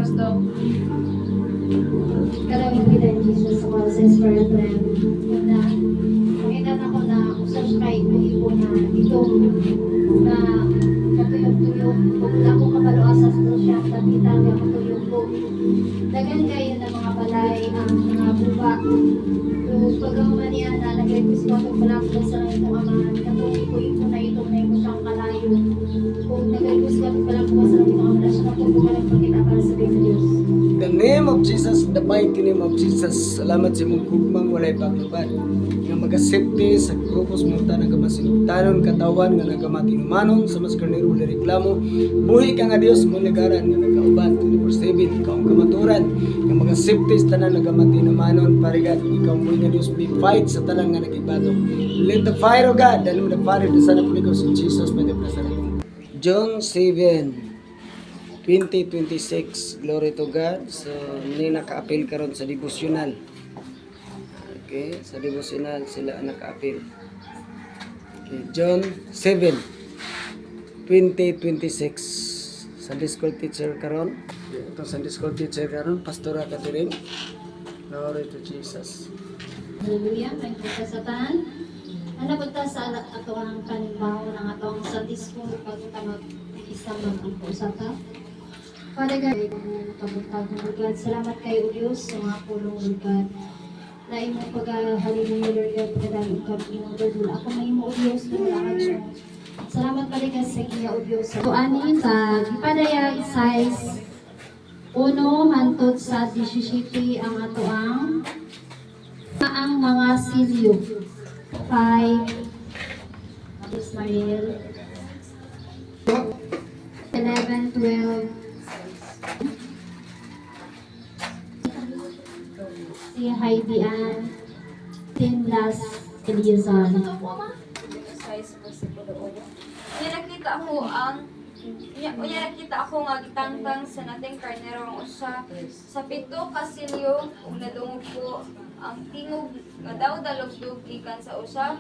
gusto. Karaming kita Jesus sa sa Spirit realm. Na makita na ko na usap kay ibo na itong na katuyog-tuyog kung ako kapaluasas ko siya kapita nga katuyog ko. Dagan kayo ng mga balay ang mga buba. So pagkahuman niya na nag-request ko itong balakda sa itong amahan katuyog ko ito na itong na ito siyang kalayo. Kung nag-request ko itong balakda sa itong amahan siya na kung magpakita para sa Diyos. In the name of Jesus, in the mighty name of Jesus, salamat sa imong gugmang walay paglubad. Nga magasipti sa grupos mong tanang kamasinugtanon, katawan nga nagkamatinumanon, sa mas karnero ulit reklamo, buhi ka nga Diyos mong nagaran nga nagkauban, 24/7, ikaw ang kamaturan, nga magasipti sa tanang nagkamatinumanon, parigat, ikaw ang buhi nga Diyos, may fight sa tanang nga nagibato. Let the fire of God, the name of the Father, the Son of the Holy Ghost, in Jesus, may Nazareth. John 7, 2026, glory to God. So, hindi naka-appeal karon sa devotional. Okay, sa devotional sila naka-appeal. Okay, John 7, 2026. Sunday school teacher karon. Ito Sunday school teacher karon, Pastora Catherine. Glory to Jesus. Hallelujah, may kasatan. Ano po ta sa ato ang panimbaho ng atong Sunday school pagtama isang mag-ampo sa ta. Father God, pagbuntag ng God, salamat kayo Diyos sa mga pulong Lord God. Na imong paghahalin mo Lord God, pagdalong ka imong Lord God. Ako may mo Diyos na wala ka siya. Salamat palikas sa iya o Diyos. So anin sa ipadaya size 1 hantod sa 17 ang ato ang mga silyo. 5 Ismael 11, 12 si Heidi Ann 10 last Eliazar. Nakita ako nga gitangtang sa nating karnero ang usa sa pito kasilyo ug nadungog ko ang tingog nga daw dalog-dog gikan sa usa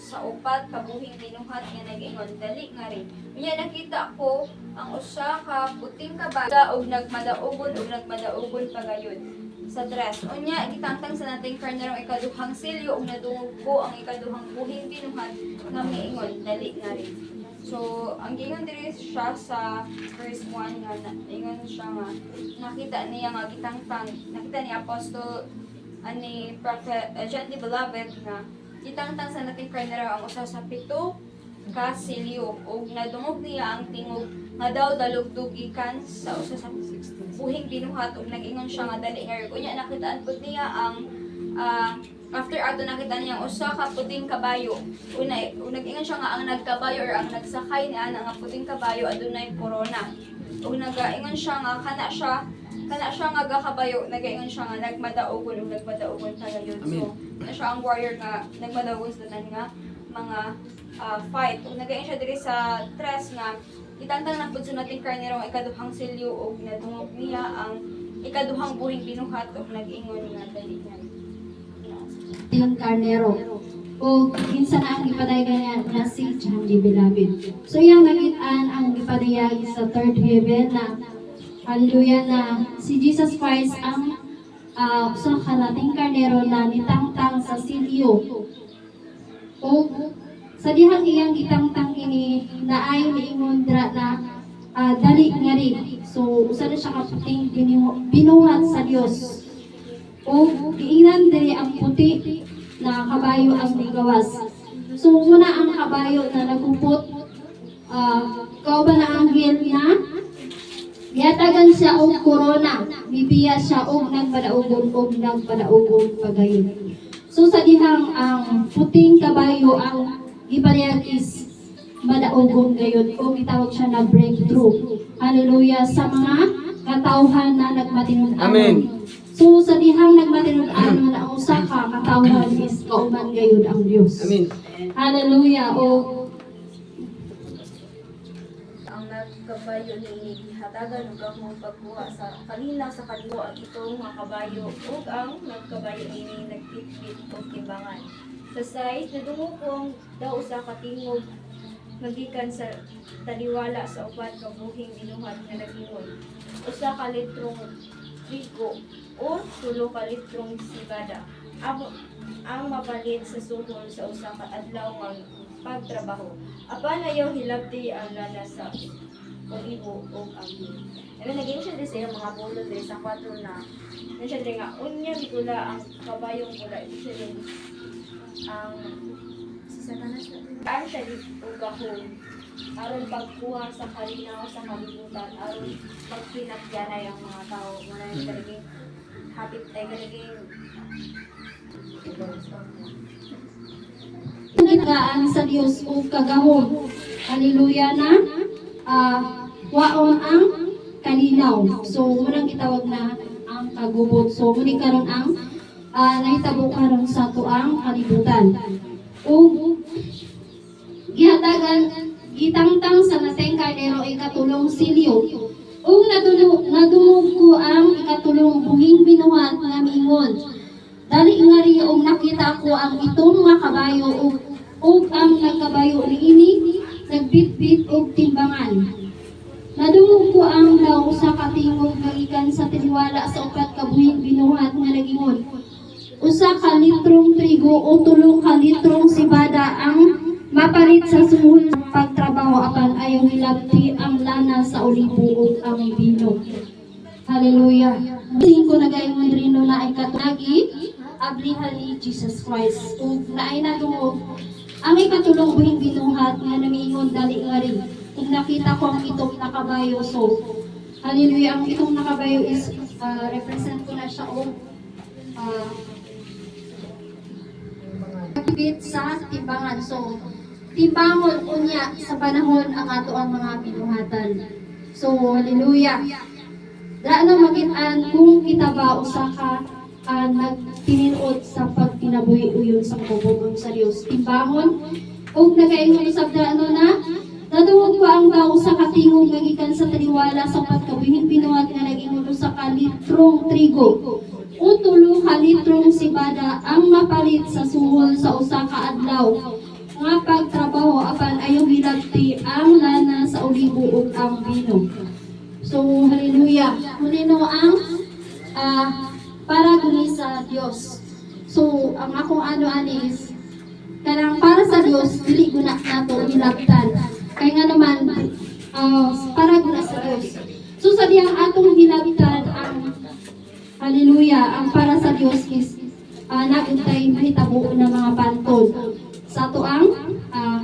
sa upat kabuhing binuhat nga nag-ingon dali nga rin. Unya nakita ko ang usa ka puting kabaga ug nagmadaugon pagayon sa dress. Unya gitangtang sa nating karnero ang ikaduhang silyo ug nadungog ko ang ikaduhang buhing binuhat nga miingon dali nga rin. So, ang gingon diri siya sa verse 1 nga ingon siya nga nakita niya nga gitangtang, nakita ni Apostol ani Prophet John the Beloved nga gitangtang sa nating karnero ang usa sa pito ka silyo ug nadungog niya ang tingog nga daw dalugdog gikan sa usa sa buhing binuhat ug nag-ingon siya nga dali nga rin. Unya nakitaan pud niya ang after ato nakita niya ang usa ka puting kabayo. Nag-ingon siya nga ang nagkabayo or ang nagsakay niya nga puting kabayo adunay corona. Ug nag-ingon siya nga kana siya nga gakabayo, nag-ingon siya nga nagmadaugon pagayon. So, na siya ang warrior nga nagmadaugon sa tanan nga mga fight. Ug nag-ingon siya diri sa tres nga itangtang na pud sa nating karnero ang ikaduhang silyo ug nadungog niya ang ikaduhang buhing binuhat ug nag-ingon nga dali nga Yung karnero. O kinsa na ang gipaday ganyan na si John the Beloved. So yung nakitaan ang gipadaya sa third heaven na hallelujah na si Jesus Christ ang usa ka nating karnero na nitangtang sa silyo. O sa dihang iyang gitangtang ini na ay niingon dra na dali nga rin. So usa na siya ka puting binuhat sa Dios. O giingnan diri ang puti na kabayo ang migawas. So muna ang kabayo na nagupot kauban na anghel na giatagan siya og corona, bibiya siya og nagpadaugon pagayon. So sa dihang ang puting kabayo ang giparehag is madaugon gayon o gitawag siya na breakthrough. Hallelujah sa mga katawhan na nagmatinud-anon. Amen. So sa dihang nagmatinud-anon na ang usa ka katawhan is kauman gayud ang Dios. Amen. Hallelujah. O ang nagkabayo ni gihatagan ug ang pagkuha sa kalinaw sa kaliwa itong mga kabayo ug ang nagkabayo ini nagpitpit og timbangan. Sa side nadungog ko daw usa ka tingog magikan sa taliwala sa upat ka buhing binuhat nga nagingon. Usa ka litrong trigo o 3 ka litrong sibada. Ang mapalit sa suhol sa usa ka adlaw nga pagtrabaho. Apan ayaw hilabti ang lana sa olibo o angin. Ano naging siya din sa mga pulo din sa 4 na. Ano siya din nga, unya bigula ang kabayong pula. Ito siya din ang sasakanas na. Ang siya din o gahon. Aron pagkuha sa kalinaw sa kalibutan. Aron pagpinagyanay ang mga tao. Muna yung kalaging hapit ay kalaging Gitaan sa Dios o kagahon. Hallelujah na. Waon ang kalinaw. So munang gitawag na ang kagubot. So muni karon ang nahitabo karon sa tuang kalibutan. O gihatagan gitangtang sa nateng kardero ikatulong silyo. Ug nadungog ko ang ikatulong buhing binuhat nga miingon. Dali nga rin og nakita ko ang itong mga kabayo ug ang nagkabayo niini nagbitbit og timbangan. Nadungog ko ang daw sa katingog magikan sa tiniwala sa upat ka buhing binuhat nga nagingon. Usa ka litrong trigo o 3 ka litrong sibada ang mapalit sa suhol pagtrabaho apan ayaw hilabti ang lana sa olibo ug ang bino. Hallelujah. Sing ko nagaingon rino na ay katunagi ablihan ni Jesus Christ. Ug naay nadungog ang ikatulong buhing binuhat nga namiingon dali nga rin. Ug nakita ko ang itong nakabayo. So, hallelujah, ang itong nakabayo is represent ko na siya o bit sa timbangan. So, timbangon unya sa panahon ang ato ang mga binuhatan. So, hallelujah. Daan na magitan kung kita ba usa ka nagtiniod sa pagkinabuhi uyon sa kabubong sa Dios. Timbangon ug nagaingon usab ano na nadungog ko ang daw sa katingog magikan sa taliwala sa pagkabuhing binuhat nga nagingon usa ka litrong trigo o 3 ka litrong sibada ang mapalit sa suhol sa usa ka adlaw nga pagtrabaho apan ayaw hilabti ang lana sa olibo ug ang bino. So hallelujah. Munino ang para duni sa Dios. So, ang akong ano anis, kanang para sa Dios, dili guna nato hilabtan. Kaya nga naman, para guna sa Dios. So, sa diyang atong hilabtan, ang hallelujah, ang para sa Dios is naguntay mahitabo ng mga pantod. Sa ato ang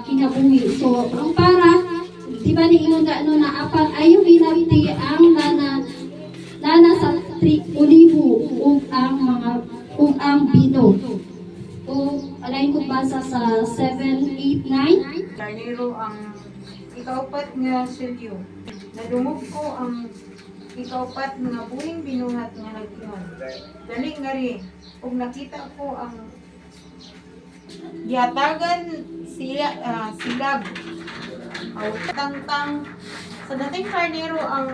kinabuhi. So, ang para, di ba niingon ano na apat ayaw hilabti ang lana sa olibo ug ang bino. Alain ko basa sa 7, 8, 9. Karnero ang ikaupat nga silyo. Nadungog ko ang ikaupat nga buhing binuhat nga nagtingon. Dali nga rin, ug nakita ko ang gihatagan silag. Tangtang sa dating karnero ang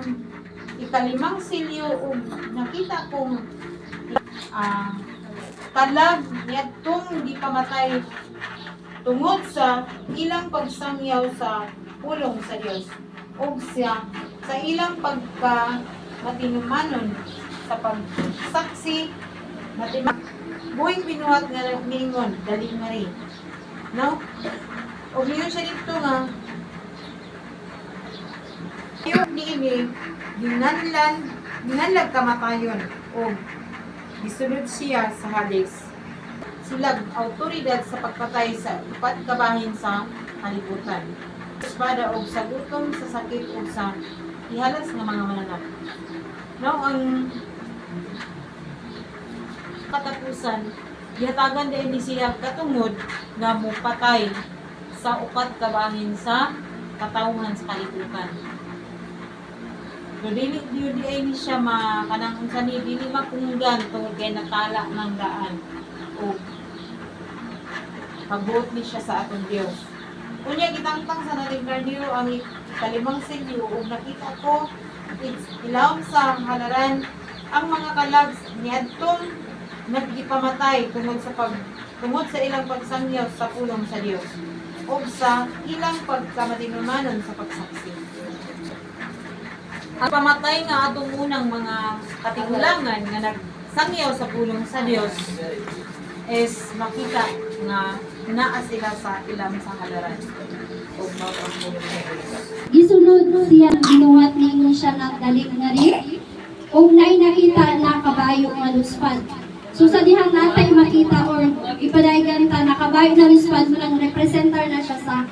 ikalimang silyo ug nakita kong talag niyadtong di pamatay tungod sa ilang pagsangyaw sa pulong sa Dios ug sa ilang pagka matinumanon sa pagsaksi buhing binuhat nga ningon dali nga rin no ug niyon siya dito nga yung niini ginanlag kamatayon o gisunod siya sa Hades. Silag autoridad sa pagpatay sa upat kabahin sa kalibutan. Espada o sa gutom, sa sakit o sa ihalas ng mga mananap. Now, ang katapusan, gihatagan din ni siya katungod na mupatay sa upat kabahin sa katawhan sa kalibutan. So, dili ay ni siya kanang unsa ni dili makunggan tungod kay natala ng daan o pagbuot ni siya sa atong Dios. Unya gitangtang sa nating karnero ang kalimang silyo ug nakita ko ilawom sa halaran ang mga kalag niadtong naggipamatay tungod sa ilang pagsangyaw sa pulong sa Dios. o sa ilang pagkamatinumanon sa pagsaksi. Ang pamatay nga atong unang mga katigulangan nga nagsangyaw sa pulong sa Dios is makita nga naa sila sa ilang sa halaran o ang pulong sa Dios. Gisunod siya ginuwat ninyo siya ng dalik nga rin. O nay nakita na kabayo nga luspad. So sa dihang natay makita or ipadaygan ta na kabayo na luspad nang representar na siya sa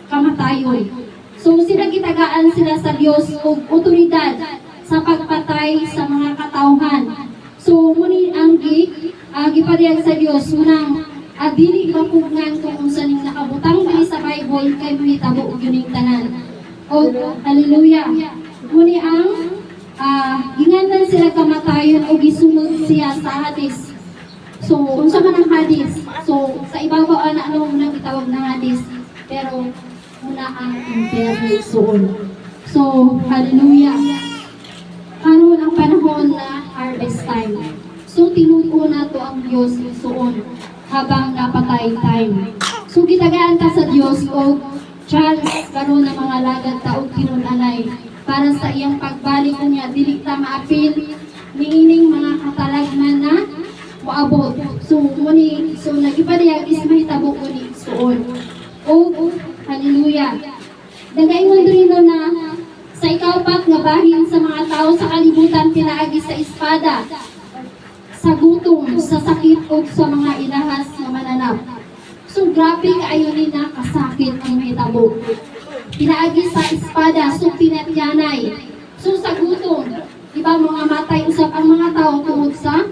kamatayon. So sila gitagaan sila sa Dios og otoridad sa pagpatay sa mga katawhan. So muni ang gipadayag sa Dios munang dili mapugnan kung unsa ning nakabutang dili sa Bible kay mahitabo og yuning tanan. O hallelujah. Muni ang gingandan sila kamatayon o gisunod siya sa hadis. So, unsa man ang hadis? So, sa ibabaw ana ano nang gitawag na hadis, pero una ang impyerno suon. So, hallelujah. Karon ang panahon na harvest time. So, tinuod na to ang Dios suon habang napatay time. So, gitagaan ta sa Dios og chance karon ng mga lagad ta og kinunanay para sa iyang pagbalik niya dili ta maapil niining mga katalagman na moabot. So nagipadayag is mahitabo ko ni suon. O hallelujah. Dagaingon diri na sa ikaupat nga bahin sa mga tao sa kalibutan pinaagi sa espada, sa gutom, sa sakit ug sa mga ilahas nga mananap. So grabe kaayo ni na kasakit ang mahitabo. Pinaagi sa espada, so pinatyanay. So sa gutom, diba mga matay usap ang mga tao tungod sa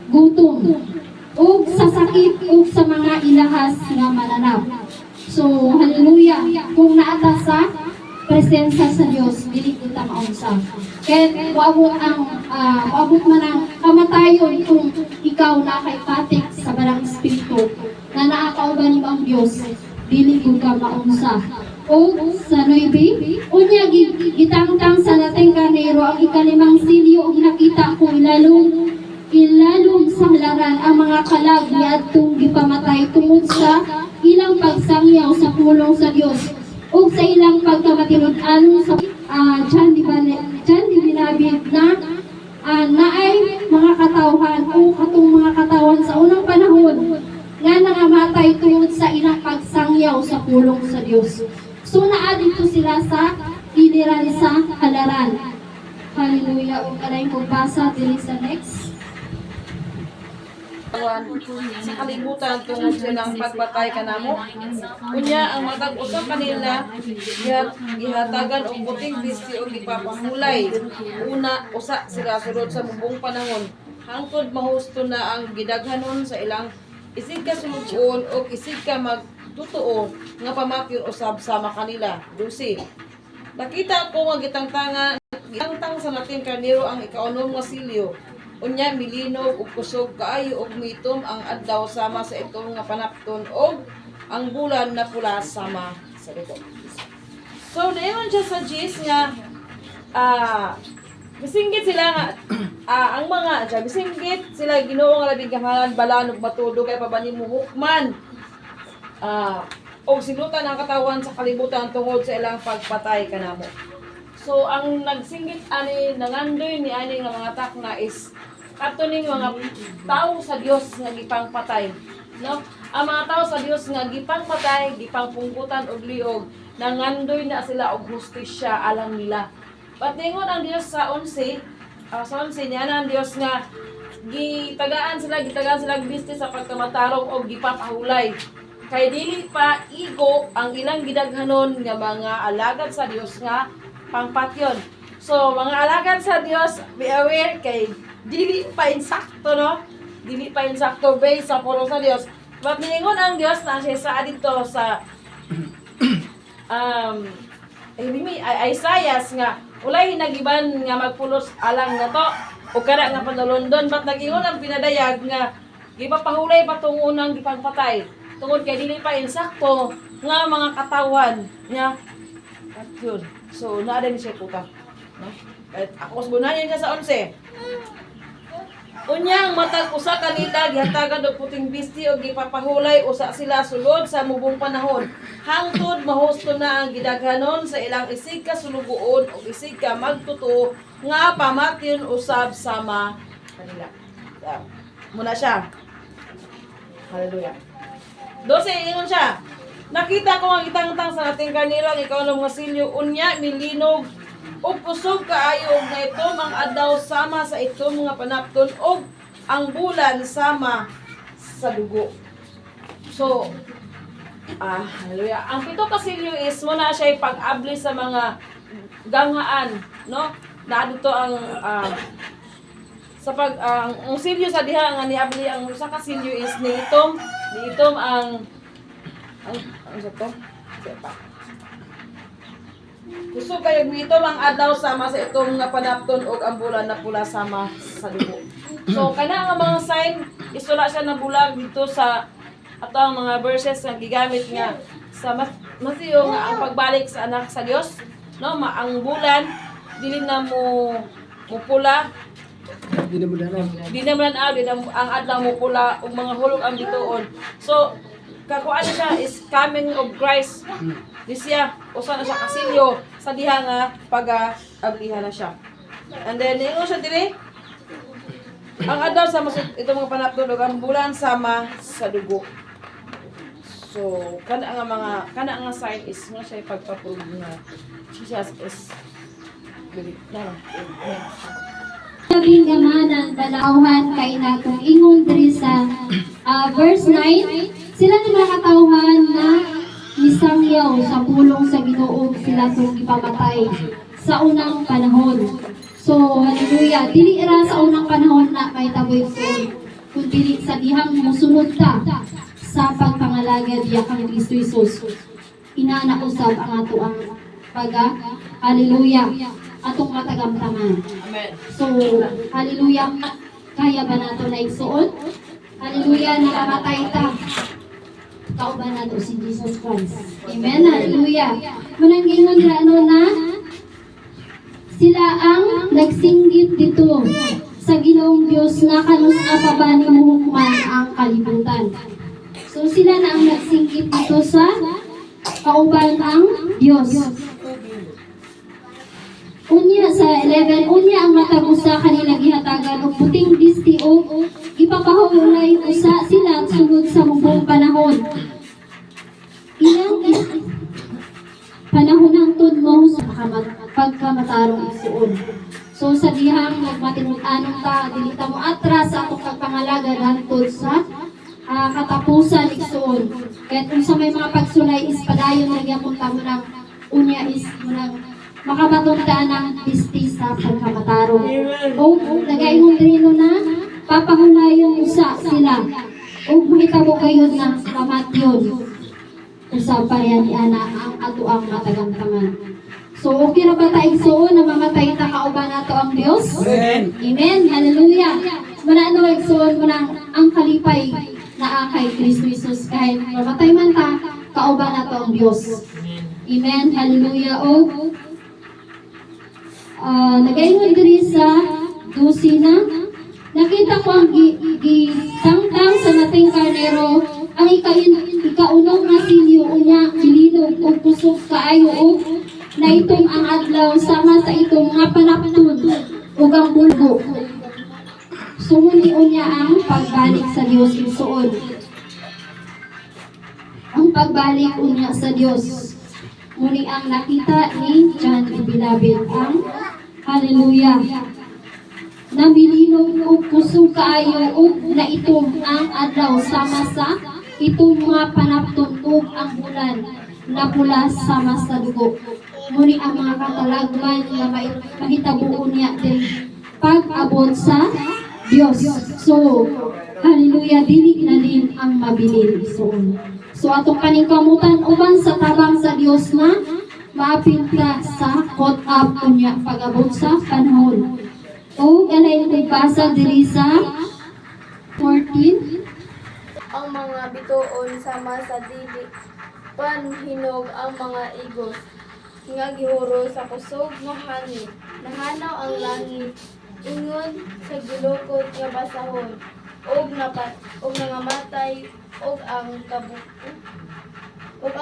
gutom. O sa sakit, o sa mga ilahas nga mananap. So, hallelujah. Kung naata sa presensya sa Dios, dili kita maunsa. Kaya waabot man ang kamatayon kung ikaw na kay patik sa barang espiritu na naakauban ang Dios, dili ka maunsa. O sa 9, unya gitangtang sa nating karnero ang ikalimang silyo ug nakita ko ilalom sa halaran ang mga kalag niadtong gipamatay tungod sa ilang pagsangyaw sa pulong sa Dios ug sa ilang pagkamatinud-anon sa John di Bilabid na naay mga katawhan o katong mga katawan sa unang panahon nga nangamatay tungod sa ilang pagsangyaw sa pulong sa Dios. So naa dito sila sa iliran sa halaran. Hallelujah. O kalaing pagbasa dili sa next. Sa kalibutan tungod silang pagpatay kanamo. Unya ang matag usap kanila gihatagan og puting bisti og ipapahulay. Una usa sila sulod sa mubong panahon. Hangtod mahusto na ang gidaghanon sa ilang isig ka sulugon o isig ka magtutuo nga pamatyon usab sama kanila. 12. Nakita ko nga gitangtang sa nating karnero ang ikaunom nga silyo. Unya milinog ug kusog kaayo og mitom ang adlaw sama sa itong nga panapton og ang bulan na pula sama sa likod. So dayon siya sa gist nga bisinggit sila nga ang mga bisinggit sila Ginoo nga labing kamalan balan ug matudo kay pabanin mo hukman. Og sinutan ang katawan sa kalibutan tungod sa ilang pagpatay kanamo. So ang nagsinggit ani nangandoy ni ani nga mga takna is katuning mga tao sa Dios nga gipangpatay, no? Ang mga tao sa Dios nga gipangpatay, gipangpungkutan og liog, nangandoy na sila og hustisya alang nila. Patingon ang Dios sa 11, niya na ang Dios nga gitagaan sila bisti sa pagkamatarong og gipapahulay. Kay dili pa igo ang ilang gidaghanon nga mga alagad sa Dios nga pangpatyon. So mga alagad sa Dios, be aware kay dili pa insakto, no? Dili pa insakto based sa pulong sa Dios. But niingon ang Dios na siya sa dito sa Isaiah nga ulay hinagiban nga magpulos alang na to o kara nga panalondon, but nag-ingon ang pinadayag nga gipapahulay pa tong unang gipangpatay tungod kay dili pa insakto nga mga katawan nya at yun. So naa din siya puta, no? At ako subunan niya sa 11. Unyang matag usa kanila gihatagan og puting bisti og gipapahulay usa sila sulod sa mubong panahon. Hangtod mahusto na ang gidaghanon sa ilang isig ka sulugoon ug isig ka magtuto nga pamatyon usab sama kanila. Muna siya. Hallelujah. 12 ingon siya. Nakita ko ang itangtang sa nating karnero ang ikaw ng mga silyo unya milinog ug kusog kaayo nga ito ang adlaw sama sa ito mga panapton ug ang bulan sama sa dugo. So, hallelujah. Ang pito ka silyo is muna siya pag-abli sa mga ganghaan, no? Na dito ang sa pag ang silyo sa diha nga niabli ang usa ka silyo is niitom ang sa to? Sepa. Gusto kayo dito ang adlaw sama sa itong nga panapton ug ang bulan na pula sama sa dugo. So kana nga mga sign isula siya na bulag dito sa ato ang mga verses nga gigamit nga sa Matthew nga ang pagbalik sa anak sa Dios, no? Ang bulan dili na mo pula, Di na mo dalaw. ang adlaw mo pula ug mga hulog ang bituon. So kakuan siya is coming of Christ. Di siya, usa na siya kasilyo sa diha nga pag-ablihan na siya. And then, ingon siya dili, ang adlaw sama sa itong mga panapton ug ang bulan sama sa dugo. So, kana nga sign is mo siya pagpaprove nga Jesus is dili. Labing gamanan balauhan kay natong ingon diri sa verse 9, sila ni mga katawhan na nisangyaw sa pulong sa Ginoo sila kung ipamatay sa unang panahon. So, hallelujah, dili ra sa unang panahon na may taboy kung dili sa dihang musunod ta sa pagpangalagad diya kang Kristo Jesus. Inaana usab ang ato ang hallelujah, atong matagamtaman. Amen. So, hallelujah, kaya ba nato na igsuon? Hallelujah, nakamatay ta. Kauban nato si Jesus Christ. Amen, hallelujah. Munang ingon na sila ang nagsinggit dito sa Ginoong Dios na kanus-a pa ba ni muhukman ang kalibutan. So, sila na ang nagsinggit dito sa kauban ang Dios. Unya sa 11, unya ang matag usa kanila gihatagan og puting disti o ipapahulay usa sila sugod sa mubong panahon. Ilang panahon ang tudmo sa pagkamatarong isuon. So sa dihang magmatinud-anon ta dili ta mo atras sa atong pagpangalaga hangtod sa katapusan isuon. Kaya kung sa may mga pagsulay is padayon na gyapon ta mo nang unya is munang makabatuntaan ng pisti sa pagkamatarong. O nagaingon rino na papahulayon usa sila. O mahitabo kayo na pamatyon. Usa pa yan ana ang ato ang matagamtaman. So okay ra ba ta igsuon na mamatay ta kauban nato ang Dios? Amen. Amen. Hallelujah. Manano igsuon mo nang ang kalipay na kay Kristo Jesus kahit mamatay man ta kauban nato ang Dios. Amen. Hallelujah. O nagaingon diri sa 12 na nakita ko ang gitangtang sa nating karnero ang ikaunong nga silyo unya gilinog og kusog kaayo og na itong ang adlaw sama sa itong mga panapton ug ang bulgo. Sumuni unya ang pagbalik sa Dios igsuon. Ang pagbalik unya sa Dios. Muni ang nakita ni John the Beloved ang hallelujah. Nabilinog og kusog kaayo og naitong ang adlaw sama sa itong mga panapton ug ang bulan na pula sama sa dugo. Muni ang mga katalagman nga mahitabuon niya din pag-abot sa Dios. So, hallelujah, dili na din ang mabilin isuon. So atong paningkamutan uban sa tabang sa Dios na maapinta sa caught up unya pag-abot sa panahon. O ganay nagbasa diri sa 14. Ang mga bituon sama sa dili panhinog ang mga igos nga gihuro sa kusog nga hangin. Nahanaw ang langit ingon sa gilukod nga basahon og nangamatay og ang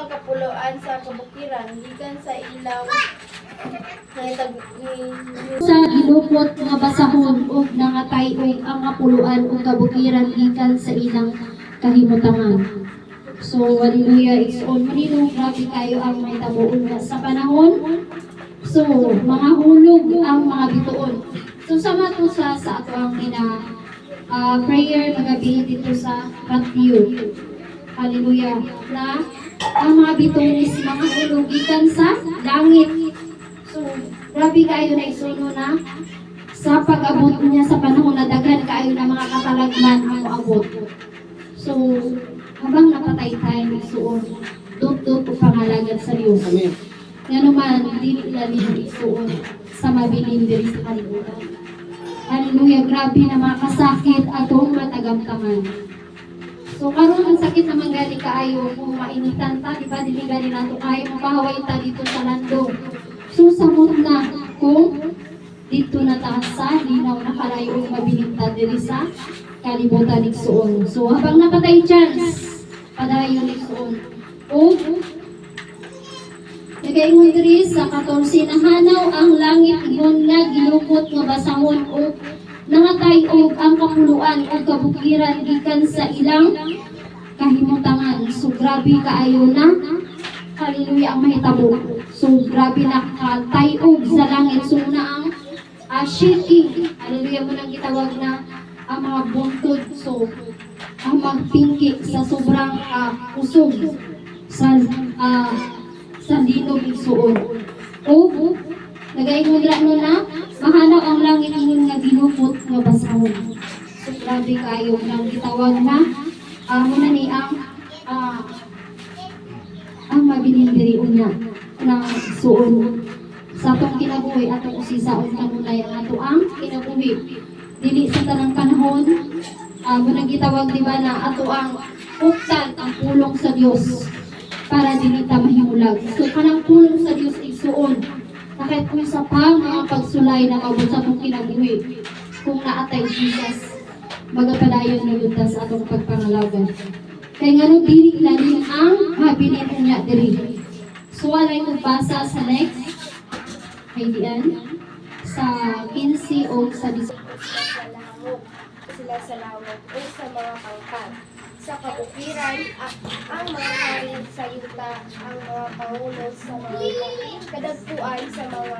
kapuloan sa kabukiran gikan sa ilang Sa gilupot nga basahon ug nangatay og ang kapuluan ug kabukiran gikan sa ilang kahimutangan. So, hallelujah, igsoon. Manilo, grabe kayo ang may tabuon nga sa panahon. So, mga hulog ang mga bituon. So, sama to sa ato ang prayer magabi dito sa Matthew. Hallelujah. Na ang mga bituon is mga hulog gikan sa langit. So, grabe kayo na igsoon na sa pag-abot niya sa panahon na daghan kayo na mga katalagman ang moabot. So, habang napatay tayo igsoon, dut-dut o pangalagan sa Diyos. Amen. Nga naman, dili lalim igsoon sa mabilin diri sa kalibutan. Hallelujah, grabe na mga kasakit atong matagamtaman. So, karon ang sakit naman gali kaayo kung mainitan ta, di ba? Dili gali nato kayo mapahaway ta dito sa landong. So, samot na kung dito na ta sa linaw na kalayo ang mabilin ta diri sa kalibutan igsoon. So, habang napatay chance, padayon igsoon. O, nagaingon diri sa 14, nahanaw ang langit ingon nga gilukot nga basahon o nangatay og ang kapuluan o kabukiran gikan sa ilang kahimutangan. So, grabe kaayo na. Hallelujah ang mahitabo. So, grabe na katayog sa langit. So, na ang shaking. Hallelujah mo nang gitawag na ang mga buntod. So, ang magpingki sa sobrang usog sa linog igsuon. O, nagaingon no na, mahanaw ang langit ingon nga ginupot nga basahon. So, grabe kayo nang gitawag na, muna ni ang mabilin diri una na suon sa atong kinabuhi atong usisaon kanunay ang ato ang kinabuhi dili sa tanang panahon munang gitawag di ba na ato ang uktan ang pulong sa Dios para dili ta mahimulag. So kanang pulong sa Dios igsuon kahit kung sa pang mga pagsulay na mabot sa atong kinabuhi kung naatay Jesus magapadayon na yun sa atong pagpangalagan. Kaya nga nung dili lalim ang habilin niya diri. So walay magbasa sa next kay diyan sa 15 o sa 10. Sila sa lawag o sa mga pangkat. Sa kabukiran, ang mga hari sa yuta, ang mga pangulo sa mga kadagpuan sa mga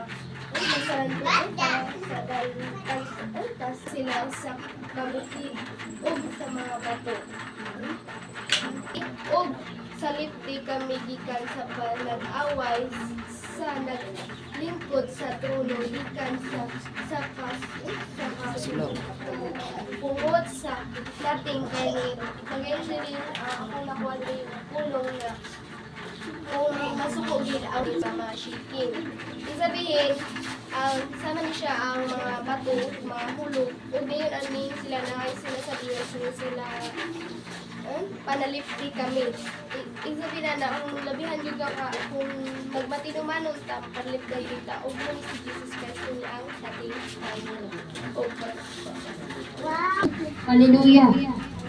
masalanduan sa daltas sila sa kabukid o sa mga bato. O sa lipdi kami gikan sa panag-away sa naglingkod sa trono gikan sa pungod sa dating kani magayon din akong nakuha din pulong na kung masukogin ang mga shikin. Isabihin, sama ni siya ang mga bato, mga hulog, o ngayon aning sila na sila sa Diyos, sila panalipti kami. Isabihin na ang labihan yung ka kung magmatinumanon ta, panalipti kita, o muna si Jesus Christ kung ang ating Hallelujah.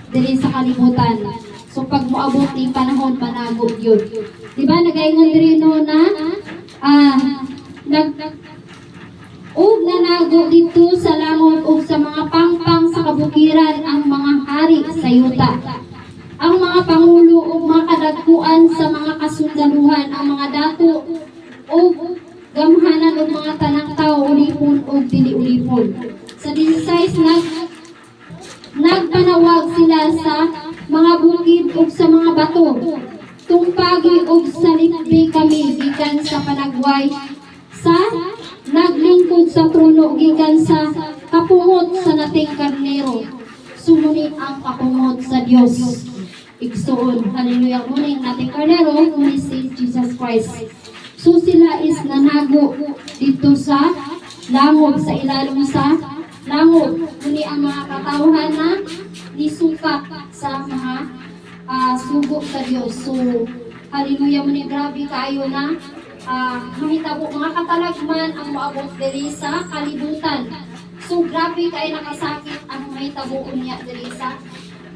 Dili sa kalibutan. So pag moabot ning panahon panago gyud. Di ba nagaingon diri no na nanago dito sa langit ug sa mga pangpang sa kabukiran ang mga hari sa yuta. Ang mga pangulo ug mga kadagkuan sa mga kasundaluhan, ang mga dato ug gamhanan ug mga tanang tawo ulipon ug dili ulipon. Sa 16 nagpanawag sila sa mga bukid ug sa mga bato. Tungpagi ug salipbi kami gikan sa panagway sa naglingkod sa trono gikan sa kapungot sa nating karnero. Sumuni ang kapungot sa Dios. Igsoon. Hallelujah. Muni ang nating karnero muni si Jesus Christ. So sila is nanago dito sa langog sa ilalong sa langog. Muni ang mga katawhan na nisukak sa mga sugo sa Diyos. So, hallelujah mo ni grabe kaayo na mahitabo mga katalagman ang maabot diri sa kalibutan. So grabe kay nakasakit ang may tabuon niya diri sa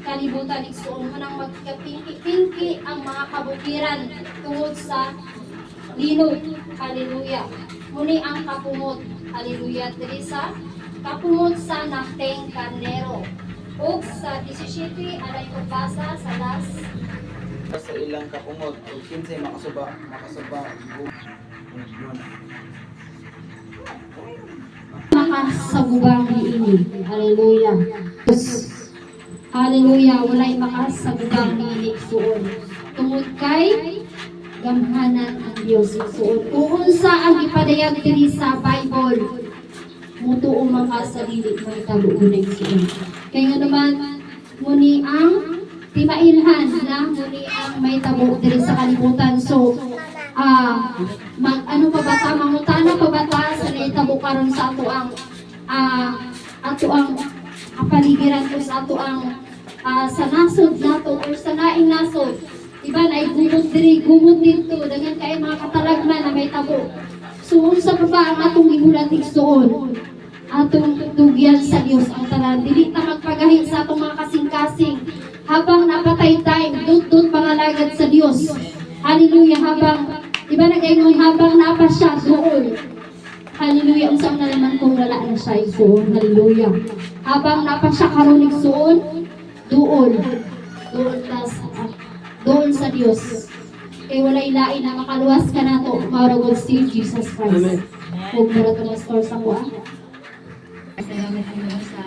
kalibutan igsoon mo nang magkapinki-pinki ang mga kabukiran tungod sa linog. Hallelujah. Muni ang kapumot. Hallelujah. Diri sa kapumot sa nakteng karnero. O sa 17 alay pagbasa sa last sa ilang kapumot o kinsay makasuba makasagubang niini. Hallelujah. Hallelujah. Walay makasagubang niini suon. Tungod kay gamhanan ang Dios suon. Kung unsa ang ipadayag diri sa Bible, mutuo makasarili may tabuunig suon. Kaya nga naman muni ang timailhan na muni ang may tabo diri sa kalibutan. So ano pa ba ta mangutana pa ba ta sa naitabo karon sa ato ang kapaligiran ko sa ato ang sa nasod nato or sa naing nasod, diba na gumot dito dengan kay mga katalagman na may tabo. So unsa pa ba ang atong gibulat igsoon, atong tugyan sa Dios ang tanan, dili ta magpagahi sa atong mga kasing-kasing habang napatay time dudot pangalagad sa Dios. Hallelujah. Habang diba nag-ingon habang napa siya doon. Hallelujah. Unsang nalaman kung wala na siya igsoon. Hallelujah. Habang napa siya karon igsoon, doon sa Dios. Kay wala ilain na makaluwas ka nato mauragod si Jesus Christ. Amen. Huwag mo na ito ma-store sa kuha. Salamat po sa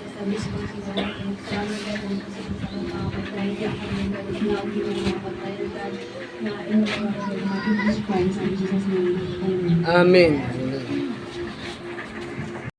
sa mismo siguro. Salamat po sa mga pagkain niya kami ng mga pagkain na in the name of Jesus Christ and Jesus name. Amen. Amen.